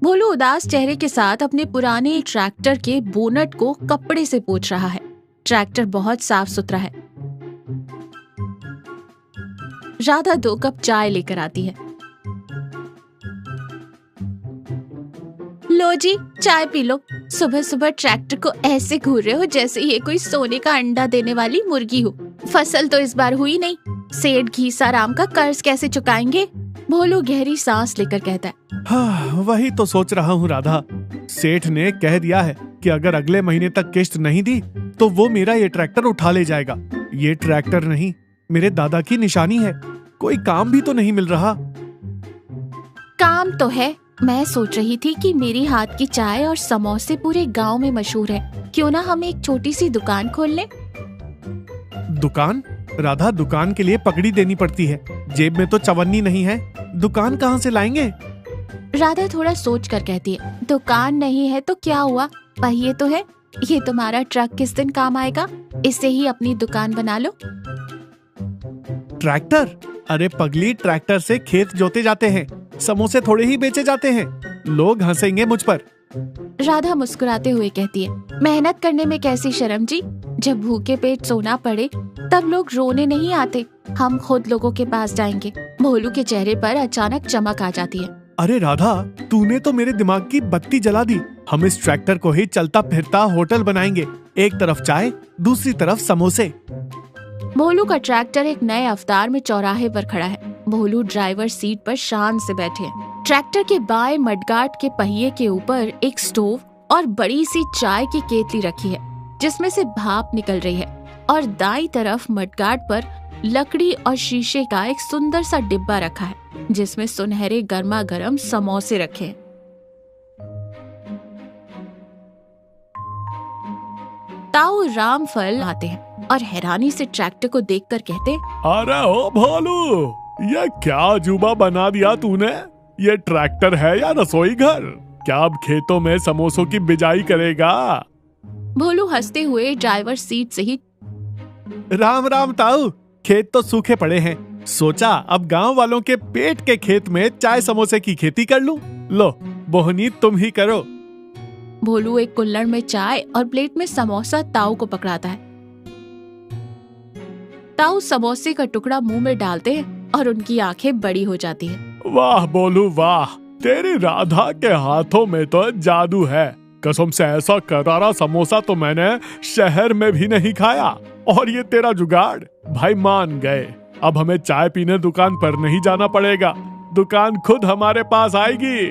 भोलू उदास चेहरे के साथ अपने पुराने ट्रैक्टर के बोनट को कपड़े से पोंछ रहा है। ट्रैक्टर बहुत साफ सुथरा है। राधा 2 कप चाय लेकर आती है। लो जी, चाय पी लो। सुबह सुबह ट्रैक्टर को ऐसे घूर रहे हो जैसे ये कोई सोने का अंडा देने वाली मुर्गी हो। फसल तो इस बार हुई नहीं, सेठ घीसाराम का कर्ज कैसे चुकाएंगे? भोलू गहरी सांस लेकर कहता है। हाँ, वही तो सोच रहा हूँ राधा। सेठ ने कह दिया है कि अगर अगले महीने तक किश्त नहीं दी तो वो मेरा ये ट्रैक्टर उठा ले जाएगा। ये ट्रैक्टर नहीं, मेरे दादा की निशानी है। कोई काम भी तो नहीं मिल रहा। काम तो है। मैं सोच रही थी कि मेरी हाथ की चाय और समोसे पूरे गांव में मशहूर है। क्यों ना हम एक छोटी सी दुकान खोल लें? दुकान? राधा, दुकान के लिए पगड़ी देनी पड़ती है। जेब में तो चवन्नी नहीं है। दुकान कहाँ से लाएंगे? राधा थोड़ा सोच कर कहती है। दुकान नहीं है तो क्या हुआ, पहिए तो है। ये तुम्हारा ट्रक किस दिन काम आएगा? इससे ही अपनी दुकान बना लो। ट्रैक्टर? अरे पगली, ट्रैक्टर से खेत जोते जाते हैं, समोसे थोड़े ही बेचे जाते हैं। लोग हंसेंगे मुझ पर। राधा मुस्कुराते हुए कहती है। मेहनत करने में कैसी शर्म जी। जब भूखे पेट सोना पड़े तब लोग रोने नहीं आते, हम खुद लोगों के पास जाएंगे। भोलू के चेहरे पर अचानक चमक आ जाती है। अरे राधा, तूने तो मेरे दिमाग की बत्ती जला दी। हम इस ट्रैक्टर को ही चलता फिरता होटल बनाएंगे। एक तरफ चाय, दूसरी तरफ समोसे। भोलू का ट्रैक्टर एक नए अवतार में चौराहे पर खड़ा है। भोलू ड्राइवर सीट पर शान से बैठे हैं। ट्रैक्टर के बाएं मडगार्ड के पहिए के ऊपर एक स्टोव और बड़ी सी चाय की केतली रखी है जिसमें से भाप निकल रही है, और दाईं तरफ मडगार्ड पर लकड़ी और शीशे का एक सुंदर सा डिब्बा रखा है जिसमें सुनहरे गर्मा गर्म समोसे रखे हैं। ताऊ रामफल आते हैं और हैरानी से ट्रैक्टर को देखकर कहते, अरे ओ भोलू, ये क्या अजूबा बना दिया तूने? ये ट्रैक्टर है या रसोई घर? क्या अब खेतों में समोसों की बिजाई करेगा? भोलू हंसते हुए ड्राइवर सीट से ही, राम राम ताऊ, खेत तो सूखे पड़े हैं। सोचा अब गांव वालों के पेट के खेत में चाय समोसे की खेती कर लूं। लो बोहनी, तुम ही करो। भोलू एक कुल्हड़ में चाय और प्लेट में समोसा ताऊ को पकड़ाता है। ताऊ समोसे का टुकड़ा मुंह में डालते हैं और उनकी आंखें बड़ी हो जाती हैं। वाह बोलू वाह, तेरी राधा के हाथों में तो जादू है। कसम से ऐसा करारा समोसा तो मैंने शहर में भी नहीं खाया। और ये तेरा जुगाड़, भाई मान गए। अब हमें चाय पीने दुकान पर नहीं जाना पड़ेगा, दुकान खुद हमारे पास आएगी।